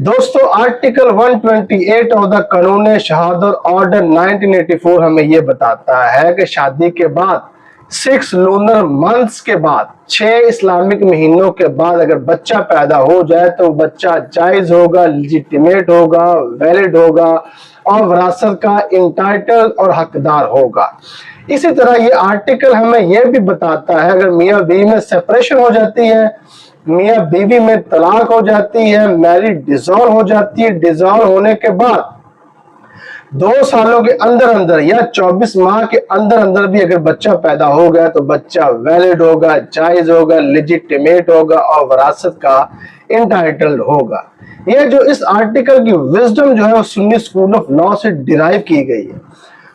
दोस्तों article 128 of the कानून शहादत ऑर्डर 1984 हमें ये बताता है कि शादी के बाद 6 लूनर मंथ्स के बाद 6 इस्लामिक महीनों के बाद अगर बच्चा पैदा हो जाए तो बच्चा जायज होगा, लेजिटिमेट होगा, वैलिड होगा और विरासत का इंटाइटल और हकदार होगा। इसी तरह ये आर्टिकल हमें यह भी बताता है अगर मियाँ बीवी में सेपरेशन हो जाती है, मियाँ बीवी में तलाक हो जाती है, मैरिज डिसॉल्व हो जाती है, डिसॉल्व होने के बाद 2 सालों के अंदर अंदर या 24 माह के अंदर अंदर भी अगर बच्चा पैदा हो गया तो बच्चा वैलिड होगा, जायज होगा, लेजिटिमेट होगा और विरासत का इंटाइटल्ड होगा। यह जो इस आर्टिकल की विजडम जो है वो सुन्नी स्कूल ऑफ लॉ से डिराइव की गई है।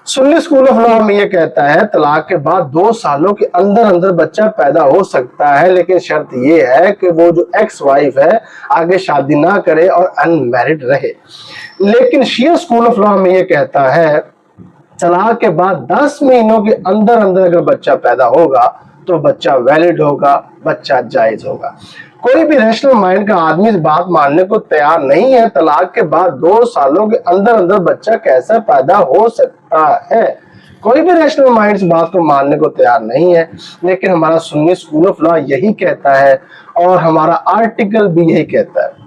सुन्नी स्कूल ऑफ लॉ में ये कहता है तलाक के बाद 2 सालों के अंदर अंदर बच्चा पैदा हो सकता है, लेकिन शर्त ये है कि वो जो एक्स वाइफ है आगे शादी ना करे और अनमैरिड रहे। लेकिन शिया स्कूल ऑफ लॉ में ये कहता है तलाक के बाद 10 महीनों के अंदर अंदर अगर बच्चा पैदा होगा तो बच्चा वैलिड होगा, बच्चा जायज होगा। कोई भी रैशनल माइंड का आदमी इस बात मानने को तैयार नहीं है तलाक के बाद 2 सालों के अंदर अंदर बच्चा कैसा पैदा हो सकता है। कोई भी रैशनल माइंड इस बात को मानने को तैयार नहीं है, लेकिन हमारा सुन्नी स्कूल ऑफ लॉ यही कहता है और हमारा आर्टिकल भी यही कहता है।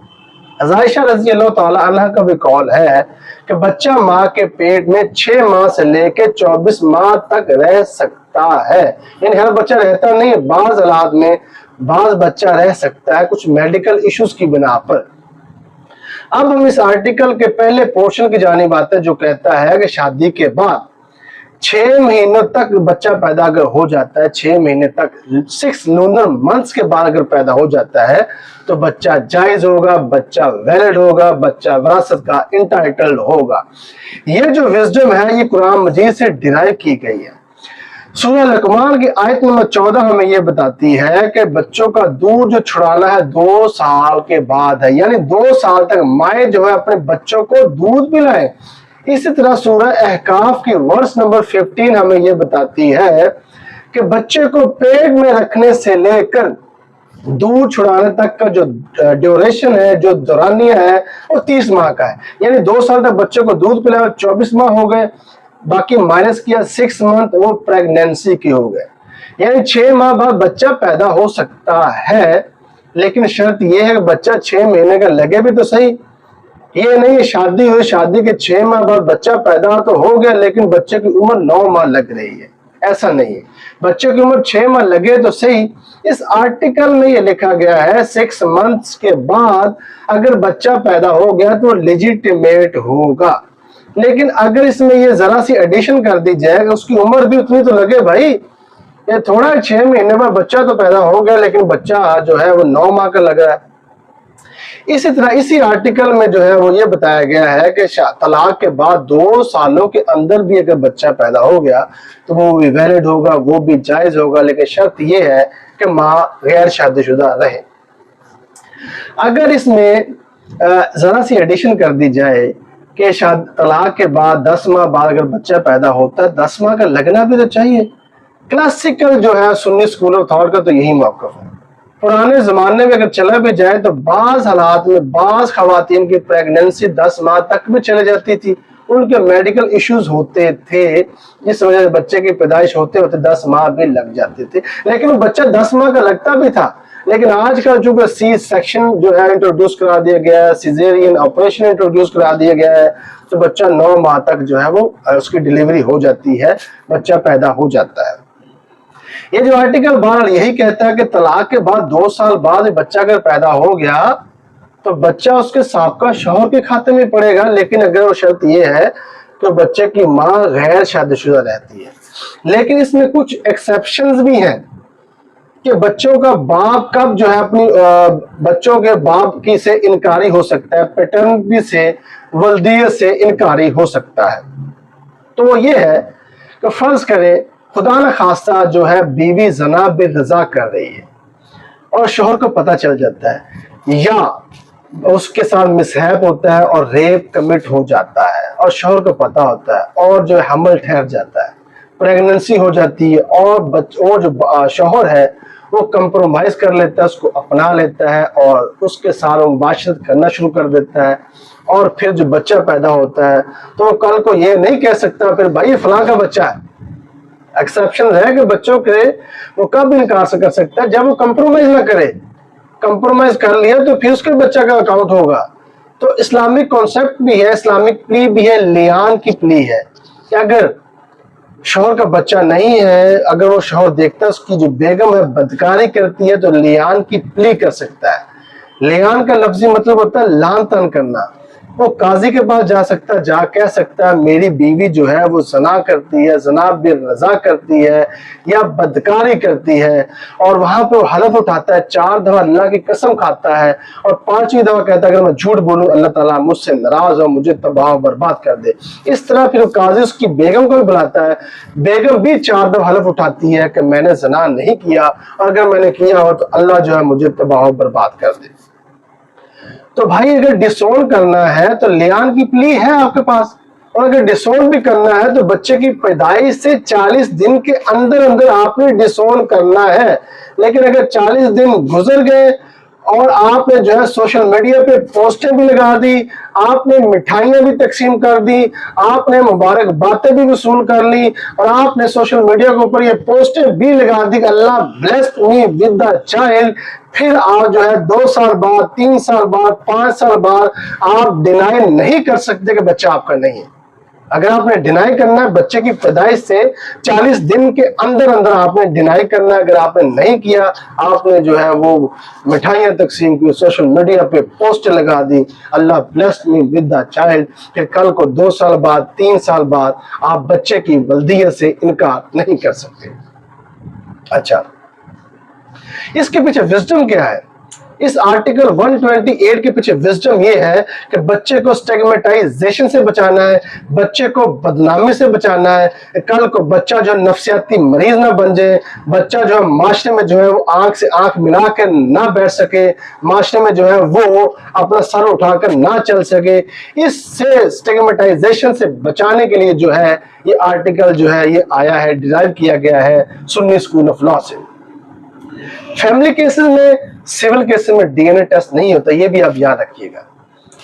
आयशा रज़ी अल्लाह ताला अन्हा का भी कौल है कि बच्चा माँ के पेट में 6 माह से लेकर 24 माह तक रह सकता है। यानी हर बच्चा रहता नहीं, बाज हालात में बाज बच्चा रह सकता है कुछ मेडिकल इश्यूज की बिना पर। अब हम इस आर्टिकल के पहले पोर्शन की जानिब आते हैं जो कहता है कि शादी के बाद 6 महीनों तक बच्चा पैदा अगर हो जाता है, 6 महीने तक 6 लूनर मंथ्स के बाद अगर पैदा हो जाता है तो बच्चा जायज होगा, बच्चा वैलिड होगा, बच्चा विरासत का इंटाइटल्ड होगा। ये जो विजडम है ये कुरान मजीद से डिराइव की गई है। सूरह लुकमान की आयत नंबर 14 हमें यह बताती है कि बच्चों का दूध जो छुड़ाना है 2 साल के बाद है, यानी 2 साल तक माए जो है अपने बच्चों को दूध पिलाए। इसी तरह सूरह अहकाफ की वर्स नंबर 15 हमें यह बताती है कि बच्चे को पेट में रखने से लेकर दूध छुड़ाने तक का जो ड्यूरेशन है, जो दौरानिया है वो 30 माह का है। यानी 2 साल तक बच्चे को दूध पिलाया, 24 माह हो गए, बाकी माइनस किया 6 मंथ वो प्रेगनेंसी के हो गए। यानी 6 माह बाद बच्चा पैदा हो सकता है, लेकिन शर्त यह है कि बच्चा 6 महीने का लगे भी तो सही। ये नहीं शादी हुई, शादी के 6 माह बाद बच्चा पैदा तो हो गया लेकिन बच्चे की उम्र 9 माह लग रही है, ऐसा नहीं है। बच्चे की उम्र 6 माह लगे तो सही। इस आर्टिकल में ये लिखा गया है 6 मंथ्स के बाद अगर बच्चा पैदा हो गया तो लेजिटिमेट होगा। लेकिन अगर इसमें ये जरा सी एडिशन कर दी जाए उसकी उम्र भी उतनी तो लगे भाई, ये थोड़ा 6 महीने में बच्चा तो पैदा हो गया लेकिन बच्चा जो है वो 9 माह का लग रहा है। इसी तरह इसी आर्टिकल में जो है वो ये बताया गया है कि तलाक के बाद 2 सालों के अंदर भी अगर बच्चा पैदा हो गया तो वो भी वैलिड होगा, वो भी जायज होगा, लेकिन शर्त ये है कि माँ गैर शादीशुदा रहे। अगर इसमें जरा सी एडिशन कर दी जाए कि तलाक के बाद 10 माह बाद अगर बच्चा पैदा होता है 10 माह का लगना भी तो चाहिए। क्लासिकल जो है सुन्नी स्कूल ऑफ थॉट का तो यही मौक़िफ़ है। पुराने जमाने में अगर चला भी जाए तो बाज हालात में बाज खवातीन की प्रेगनेंसी 10 माह तक भी चले जाती थी, उनके मेडिकल इश्यूज होते थे जिस वजह से बच्चे की पैदाइश होते होते 10 माह भी लग जाते थे, लेकिन वो बच्चा 10 माह का लगता भी था। लेकिन आज का जो सी सेक्शन जो है इंट्रोड्यूस करा दिया गया है, सिजेरियन ऑपरेशन इंट्रोड्यूस करा दिया गया है, तो बच्चा 9 माह तक जो है वो उसकी डिलीवरी हो जाती है, बच्चा पैदा हो जाता है। ये जो आर्टिकल बहरहाल यही कहता है कि तलाक के बाद 2 साल बाद बच्चा अगर पैदा हो गया तो बच्चा उसके साबका शौहर के खाते में पड़ेगा, लेकिन अगर वो शर्त ये है तो बच्चे की माँ गैर शादीशुदा रहती है। लेकिन इसमें कुछ एक्सेप्शंस भी हैं कि बच्चों का बाप कब जो है अपनी बच्चों के बाप की से इनकारी हो सकता है, पैटर्निटी से वल्दियत से इनकारी हो सकता है। तो वो ये है कि फर्ज करें खुदा न खास्ता जो है बीवी जना बेरजा कर रही है और शोहर को पता चल जाता है या उसके साथ मिसहैप होता है और रेप कमिट हो जाता है और शोहर को पता होता है और जो हमल ठहर जाता है, प्रेगनेंसी हो जाती है और वो जो शोहर है وہ کمپرومائز کر لیتا ہے، اس کو اپنا لیتا ہے اور اس کے ساتھ مباشرت کرنا شروع کر دیتا ہے، اور پھر جو بچہ پیدا ہوتا ہے تو وہ کل کو یہ نہیں کہہ سکتا پھر بھائی فلاں کا بچہ ہے۔ ایکسیپشن ہے کہ بچوں کے وہ کب انکار سے کر سکتا ہے جب وہ کمپرومائز نہ کرے، کمپرومائز کر لیا تو پھر اس کے بچہ کا اکاؤنٹ ہوگا۔ تو اسلامک کانسیپٹ بھی ہے، اسلامک پلی بھی ہے، لیان کی پلی ہے کہ اگر شوہر کا بچہ نہیں ہے، اگر وہ شوہر دیکھتا ہے اس کی جو بیگم ہے بدکاری کرتی ہے تو لیان کی پلی کر سکتا ہے۔ لیان کا لفظی مطلب ہوتا ہے لان تان کرنا۔ وہ قاضی کے پاس جا سکتا ہے، جا کہہ سکتا ہے میری بیوی جو ہے وہ زنا کرتی ہے، زنا بالرضا کرتی ہے یا بدکاری کرتی ہے، اور وہاں پہ وہ حلف اٹھاتا ہے، 4 دفعہ اللہ کی قسم کھاتا ہے اور 5ویں دفعہ کہتا ہے اگر میں جھوٹ بولوں اللہ تعالیٰ مجھ سے ناراض ہو، مجھے تباہ و برباد کر دے۔ اس طرح پھر قاضی اس کی بیگم کو بھی بلاتا ہے، بیگم بھی 4 دفعہ حلف اٹھاتی ہے کہ میں نے زنا نہیں کیا، اور اگر میں نے کیا ہو تو اللہ جو ہے مجھے تباہ و برباد کر دے۔ تو بھائی اگر ڈسون کرنا ہے تو لیان کی پلی ہے آپ کے پاس، اور اگر ڈسون بھی کرنا ہے تو بچے کی پیدائش سے 40 دن کے اندر اندر آپ نے ڈسون کرنا ہے۔ لیکن اگر 40 دن گزر گئے اور آپ نے جو ہے سوشل میڈیا پہ پوسٹیں بھی لگا دی، آپ نے مٹھائیاں بھی تقسیم کر دی، آپ نے مبارک باتیں بھی وصول کر لی، اور آپ نے سوشل میڈیا کے اوپر یہ پوسٹیں بھی لگا دی کہ اللہ blessed me with the child، پھر آپ جو ہے 2 سال بعد، 3 سال بعد، 5 سال بعد آپ ڈینائی نہیں کر سکتے کہ بچہ آپ کا نہیں ہے۔ اگر آپ نے ڈینائی کرنا ہے بچے کی پیدائش سے 40 دن کے اندر اندر آپ نے ڈینائی کرنا ہے۔ اگر آپ نے نہیں کیا، آپ نے جو ہے وہ مٹھائیاں تقسیم کی، سوشل میڈیا پہ پوسٹ لگا دی اللہ blessed me with the child، پھر کل کو 2 سال بعد، 3 سال بعد آپ بچے کی ولدیت سے انکار نہیں کر سکتے۔ اچھا، اس کے پیچھے وزڈم کیا ہے؟ اس آرٹیکل 128 کے پیچھے وزڈم یہ ہے کہ بچے کو سٹیگمیٹائزیشن سے بچانا ہے، بچے کو بدنامی سے بچانا ہے، کل کو بچہ جو نفسیاتی مریض نہ بن جائے، بچہ جو معاشرے میں جو ہے وہ آنکھ سے آنکھ ملا کر نہ بیٹھ سکے، معاشرے میں جو ہے وہ اپنا سر اٹھا کر نہ چل سکے۔ اس سے سٹیگمیٹائزیشن سے بچانے کے لیے جو ہے یہ آرٹیکل جو ہے یہ آیا ہے، ڈیرائیو کیا گیا ہے سنی اسکول آف لا سے۔ فیملی کیسز میں، سیول کیسز میں ڈی این اے ٹیسٹ نہیں ہوتا، یہ بھی آپ یاد رکھیے گا۔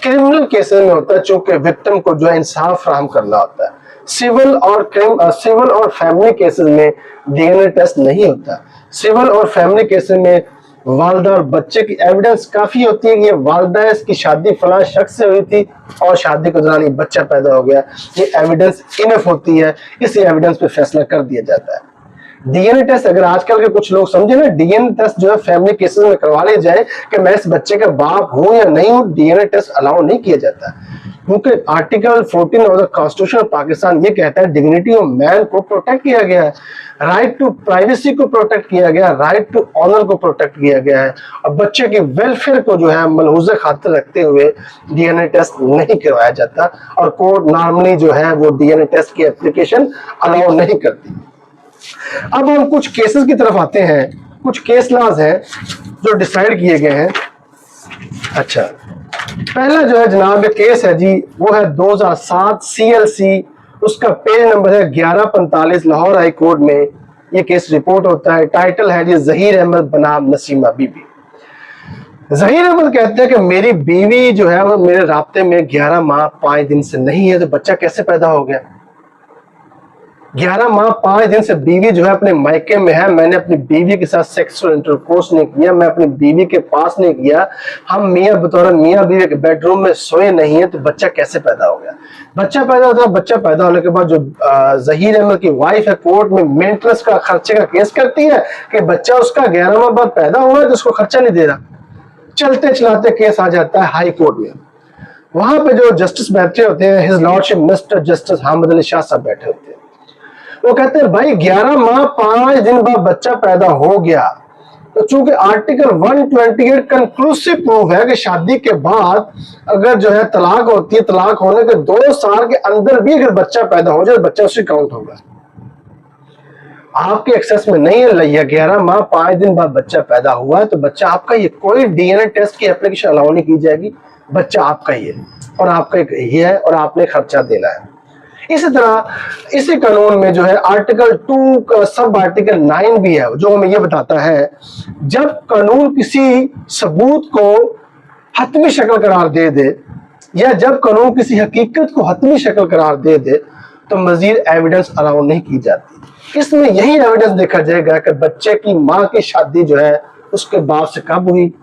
کرمنل کیسز میں ہوتا ہے چونکہ وکٹم کو جو ہے انصاف فراہم کرنا ہوتا ہے۔ سیول اور فیملی کیسز میں ڈی این اے ٹیسٹ نہیں ہوتا۔ سیول اور فیملی کیسز میں والدہ اور بچے کی ایویڈنس کافی ہوتی ہے کہ یہ والدہ اس کی شادی فلاں شخص سے ہوئی تھی اور شادی کے دوران یہ بچہ پیدا ہو گیا، یہ ایویڈنس انف ہوتی ہے، اس ایویڈنس پہ فیصلہ کر دیا جاتا ہے۔ ڈی این اے ٹیسٹ اگر آج کل کے کچھ لوگ سمجھے نا، ڈی این اے ٹیسٹ جو ہے فیملی کیسز میں کروا لے جائے کہ میں اس بچے کا باپ ہوں یا نہیں ہوں، ڈی این اے ٹیسٹ الاؤ نہیں کیا جاتا، کیونکہ article 14 of the constitution of Pakistan یہ کہتا ہے ڈگنیٹی آف مین کو پروٹیکٹ کیا گیا ہے، رائٹ ٹو پرائیویسی کو پروٹیکٹ کیا گیا ہے، رائٹ ٹو آنر کو پروٹیکٹ کیا گیا ہے، اور بچے کی ویلفیئر کو جو ہے ملحوظ خاطر رکھتے ہوئے ڈی این اے ٹیسٹ نہیں کروایا جاتا، اور کورٹ نارملی جو ہے وہ ڈی این اے ٹیسٹ کی اپلیکیشن الاؤ نہیں کرتی۔ اب ہم کچھ کیسز کی طرف آتے ہیں، کچھ کیس لاز ہیں جو ڈیسائیڈ کیے گئے ہیں۔ اچھا، پہلا جو ہے جناب کیس ہے جی وہ ہے 2007 سی ایل سی، اس کا پیج نمبر ہے 1145 لاہور ہائی کورٹ میں یہ کیس رپورٹ ہوتا ہے۔ ٹائٹل ہے جی Zaheer Ahmad بنام Nasima be be. Zaheer Ahmad کہتے ہیں کہ میری بیوی جو ہے وہ میرے رابطے میں 11 ماہ 5 دن سے نہیں ہے، تو بچہ کیسے پیدا ہو گیا؟ 11 ماہ 5 دن سے بیوی جو ہے اپنے مائکے میں ہے، میں نے اپنی بیوی کے ساتھ سیکسول انٹرکورس نہیں کیا، میں اپنی بیوی کے پاس نہیں کیا، ہم میاں بطور میاں بیوی کے بیڈ روم میں سوئے نہیں ہیں، تو بچہ کیسے پیدا ہو گیا؟ بچہ پیدا ہوتا ہے، بچہ پیدا ہونے کے بعد جو ظہیر احمد کی وائف ہے کورٹ میں مینٹنس کا خرچے کا کیس کرتی ہے کہ بچہ اس کا 11 ماہ بعد پیدا ہوا ہے تو اس کو خرچہ نہیں دے رہا، چلتے چلاتے کیس آ جاتا ہے ہائی کورٹ میں۔ وہاں پہ جو جسٹس بیٹھے ہوتے ہیں his لارڈشپ mister justice Hamid Ali Shah صاحب بیٹھے ہوتے ہیں، وہ کہتے ہیں بھائی 11 ماہ 5 دن بعد بچہ پیدا ہو گیا، تو چونکہ آرٹیکل 128 کنکلوسیو پروف ہے کہ شادی کے بعد اگر جو ہے طلاق ہوتی ہے، طلاق ہونے کے 2 سال کے اندر بھی اگر بچہ پیدا ہو جائے بچہ اسی کاؤنٹ ہوگا۔ آپ کے ایکسس میں نہیں ہے، یا 11 ماہ 5 دن بعد بچہ پیدا ہوا ہے تو بچہ آپ کا، یہ کوئی ڈی این اے ٹیسٹ کی اپلیکیشن الاؤ نہیں کی جائے گی، بچہ آپ کا ہی ہے اور آپ کا یہ ہے اور آپ نے خرچہ دینا ہے۔ इसी तरह इसी कानून में जो है आर्टिकल 2 का सब आर्टिकल 9 भी है, जो हमें ये बताता है जब कानून किसी सबूत को हतमी शक्ल करार दे दे या जब कानून किसी हकीकत को हतमी शक्ल करार दे दे तो मजीद एविडेंस अलाउ नहीं की जाती। इसमें यही एविडेंस देखा जाएगा कि बच्चे की माँ की शादी जो है उसके बाप से कब हुई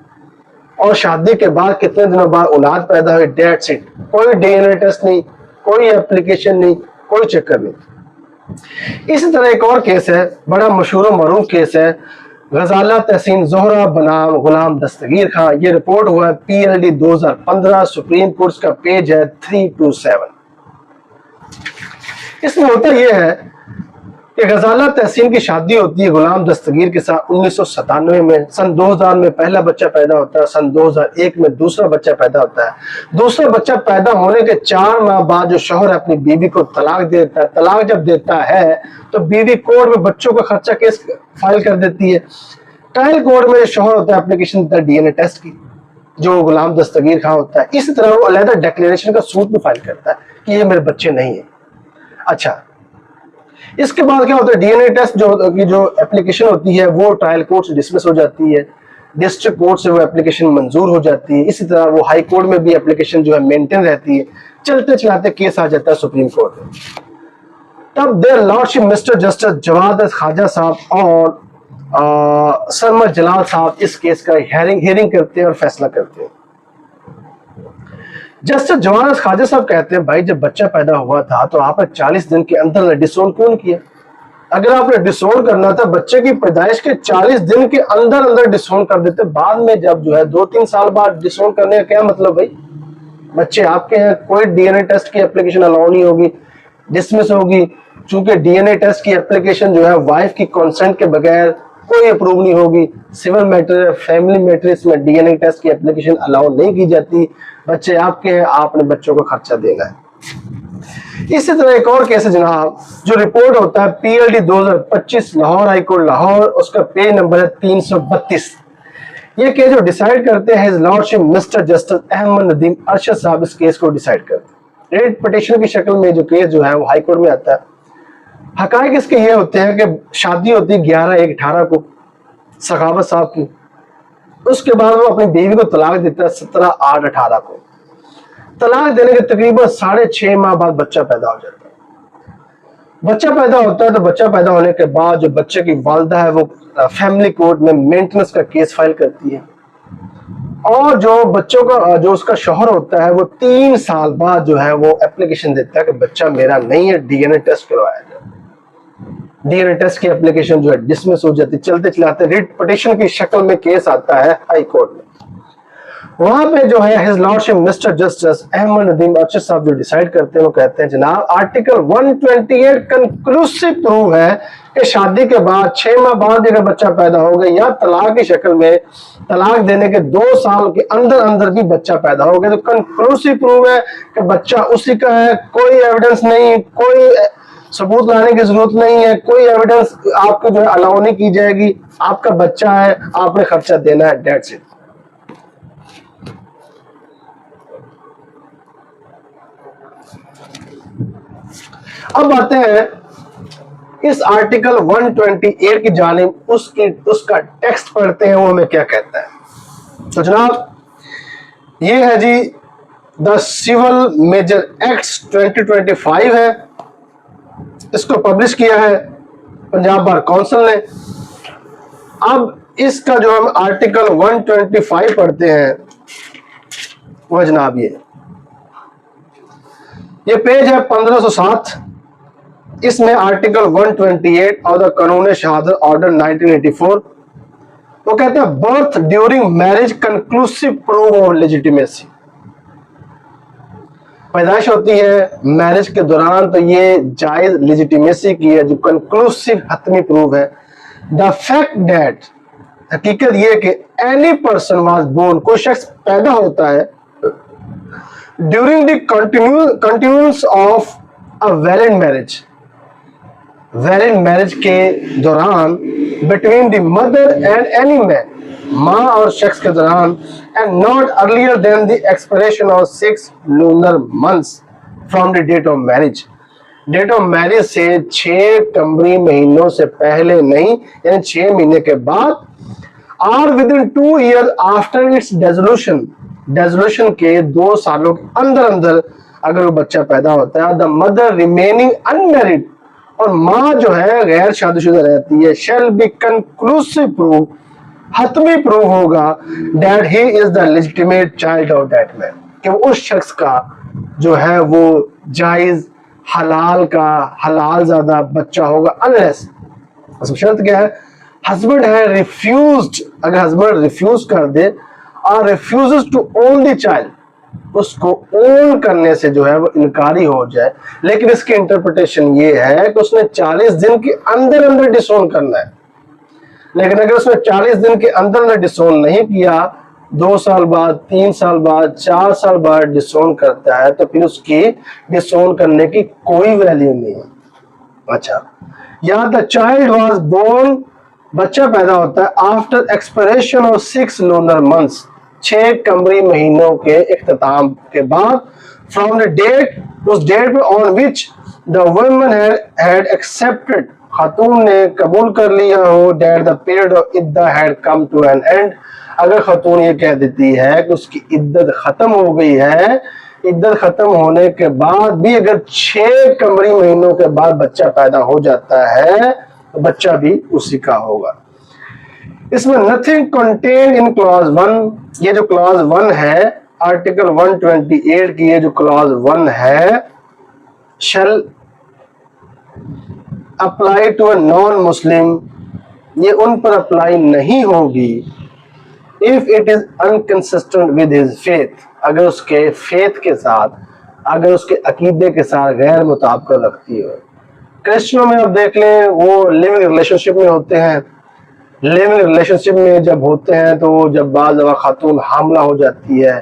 और शादी के बाद कितने दिनों बाद औलाद पैदा हुई, डेट्स इट। कोई डीएनए टेस्ट नहीं, कोई एप्लीकेशन नहीं, कोई चक्कर नहीं। इसी तरह एक और केस है, बड़ा मशहूर और मरूफ केस है, गजाला तहसीन जोहरा बनाम गुलाम दस्तगीर खान। ये रिपोर्ट हुआ है PLD 2015, सुप्रीम कोर्ट का पेज है 327। इसमें होता यह है कि गजाला तहसीन की शादी होती है गुलाम दस्तगीर के साथ 1997 में। सन 2000 में पहला बच्चा पैदा होता है, सन 2001 में दूसरा बच्चा पैदा होता है। दूसरा बच्चा पैदा होने के 4 माह बाद जो शौहर अपनी बीवी को तलाक देता है, तलाक जब देता है तो बीवी कोर्ट में बच्चों का खर्चा केस फाइल कर देती है। ट्रायल कोर्ट में जो शौहर होता है एप्लीकेशन देता है डीएनए टेस्ट की, जो गुलाम दस्तगीर खान होता है। इसी तरह वो अलहदा डिक्लेरेशन का सूट भी फाइल करता है कि ये मेरे बच्चे नहीं है। अच्छा, इसके बाद क्या होता है, डीएनए टेस्ट जो एप्लीकेशन होती है वो ट्रायल कोर्ट से डिसमिस हो जाती है, डिस्ट्रिक्ट कोर्ट से वो एप्लीकेशन मंजूर हो जाती है। इसी तरह वो हाई कोर्ट में भी एप्लीकेशन जो है मेंटेन रहती है। चलते चलाते केस आ जाता है सुप्रीम कोर्ट में। तब their lordship mister justice Jawad Khwaja sahab और सरमद जलाल साहब इस केस का हियरिंग करते हैं और फैसला करते हैं। जस्टिस जवाद ख्वाजा साहब कहते हैं, भाई जब बच्चा पैदा हुआ था तो आपने 40 दिन के अंदर डिसोन क्यों नहीं किया? अगर आपने डिसोन करना था बच्चे की पैदाइश के 40 दिन के अंदर अंदर डिसोन कर देते। बाद में जब जो है 2-3 साल बाद डिसोन करने का क्या मतलब भाई? बच्चे आपके हैं, कोई डीएनए टेस्ट की एप्लीकेशन अलाउ नहीं होगी, डिसमिस होगी। चूंकि डीएनए टेस्ट की एप्लीकेशन जो है वाइफ की कंसेंट के बगैर कोई अप्रूव नहीं होगी। सिविल मैटर, फैमिली मैटर, इसमें डीएनए टेस्ट की एप्लीकेशन अलाउ नहीं की जाती। बच्चे आपके हैं, आपने बच्चों को खर्चा देना है। इसी तरह एक और केस है जनाब, जो रिपोर्ट होता है PLD 2025 Lahore high court Lahore, उसका पेज नंबर है 332। ये केस जो डिसाइड करते हैं his lordship mister justice Ahmad Nadeem Arshad sahab इस केस को डिसाइड करते हैं। रेट पिटीशन की शक्ल में जो केस जो है वो हाई कोर्ट में आता है। हकायक इसके ये होते हैं कि शादी होती है 11/1/18 को सखावत साहब की। उसके बाद वो अपनी बीवी को तलाक देता है 17/8/18 को। तलाक देने के तकरीबन 6.5 माह बाद बच्चा पैदा हो जाता है। बच्चा पैदा होता है तो बच्चा पैदा होने के बाद जो बच्चे की वालदा है वो फैमिली कोर्ट में मेंटेनेंस का केस फाइल करती है और जो बच्चों का जो उसका शौहर होता है वो 3 साल बाद जो है वो एप्लीकेशन देता है कि बच्चा मेरा नहीं है, डीएनए टेस्ट करवाया जाए। डीएनए टेस्ट की एप्लीकेशन जो है डिसमिस हो जाती है। चलते चलाते रिट पिटीशन की शक्ल में केस आता है हाई कोर्ट में। वहां पे जो है his lordship mister justice Ahmad Nadeem Arshad sahab जो डिसाइड करते हैं वो कहते हैं जनाब आर्टिकल 128 कंक्लूसिव प्रूव है कि शादी के बाद 6 माह बाद अगर बच्चा पैदा हो गया या तलाक की शक्ल में तलाक देने के 2 साल के अंदर अंदर भी बच्चा पैदा हो गया तो कंक्लूसिव प्रूव है कि बच्चा उसी का है। कोई एविडेंस नहीं, कोई सबूत लाने की जरूरत नहीं है, कोई एविडेंस आपको जो है अलाउ नहीं की जाएगी। आपका बच्चा है, आपने खर्चा देना है, डेट्स इट। अब आते हैं इस आर्टिकल 128 की जानिब, उसका टेक्स्ट पढ़ते हैं वो हमें क्या कहता है। तो जनाब ये है जी द सिविल मेजर एक्ट्स 2025 है। इसको पब्लिश किया है पंजाब बार काउंसिल ने। अब इसका जो हम आर्टिकल 125 पढ़ते हैं वह जनाब ये पेज है 1507। इसमें आर्टिकल 128 और द कानून शहादत ऑर्डर 1984 वो कहते हैं birth during marriage conclusive proof of legitimacy. पैदाइश होती है मैरिज के दौरान तो ये जायज लेजिटिमेसी की है, जो कंक्लूसिव हतमी प्रूफ है। द फैक्ट दैट हकीकत ये कि एनी पर्सन वाज बोर्न, कोई शख्स पैदा होता है during the continuous of a valid marriage, valid marriage के दौरान between the mother and any man, माँ और शख्स के दौरान, and not earlier than the expiration of 6 lunar months from the date of marriage. Date of marriage से 6 कमरी महीनों से पहले नहीं, यानी 6 महीने के बाद, और with in 2 years after its dissolution, dissolution के 2 सालों के अंदर अंदर अगर वो बच्चा पैदा होता है, द मदर रिमेनिंग अनमैरिड, और माँ जो है गैर शादीशुदा रहती है, शैल बी कंक्लूसिव प्रूफ, हतमी प्रूफ होगा, that he is the legitimate child of that man, कि उस शख्स का जो है वो जायज हलाल का हलाल ज्यादा बच्चा होगा, अनलेस, शर्त क्या है, हस्बैंड है रिफ्यूज्ड, अगर हस्बैंड रिफ्यूज कर दे, और refuses to own the child, उसको ओन करने से जो है वो इनकारी हो जाए। लेकिन इसकी इंटरप्रिटेशन ये है कि उसने 40 दिन के अंदर अंदर डिसोन करना है, लेकिन अगर उसने 40 दिन के अंदर अंदर डिसोन नहीं किया, 2 साल बाद, 3 साल बाद, 4 साल बाद डिसोन करता है, तो फिर उसकी डिसोन करने की कोई वैल्यू नहीं है। अच्छा, या द चाइल्ड वाज बोर्न, बच्चा पैदा होता है after expiration of 6 lunar months, 6 कमरी महीनों के इख्तिताम के बाद, फ्रॉम द डेट, उस डेट पे on which the woman had accepted, खातून ने कबूल कर लिया हो, that the period of iddah had come to an end, अगर खातून ये कह देती है कि उसकी इद्दत खत्म हो गई है, इद्दत खत्म होने के बाद भी अगर 6 कमरी महीनों के बाद बच्चा पैदा हो जाता है, तो बच्चा भी उसी का होगा। इसमें नथिंग कंटेन इन क्लॉज 1, ये जो क्लॉज 1 है आर्टिकल 128 की, ये जो क्लॉज 1 है, shall apply to a non Muslim, ये उन पर अप्लाई नहीं होगी, if it is inconsistent with his faith, अगर उसके फेथ के साथ, अगर उसके अकीदे के साथ गैर मुताबिक लगती हो। क्रिश्चियनों में आप देख लें, वो लिविंग रिलेशनशिप में होते हैं, लिविंग रिलेशनशिप में जब होते हैं तो जब बाज़ दफ़ा खातून हामला हो जाती है,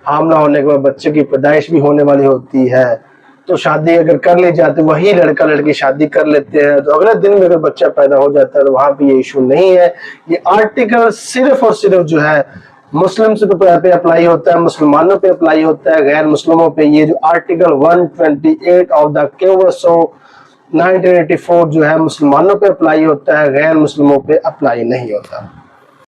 हामला होने के बाद बच्चे की पैदाइश भी होने वाली होती है, तो शादी अगर कर ली जाती, वही लड़का लड़की शादी कर लेते हैं, तो अगले दिन में अगर बच्चा पैदा हो जाता है तो वहां पे ये इशू नहीं है। ये आर्टिकल सिर्फ और सिर्फ जो है मुस्लिम पे अप्लाई होता है, मुसलमानों पे अप्लाई होता है, गैर मुस्लिमों पे ये जो आर्टिकल 128 ऑफ द क्यूएसओ 1984 जो है मुसलमानों पे अप्लाई होता है, गैर मुस्लिमों पे अप्लाई नहीं होता।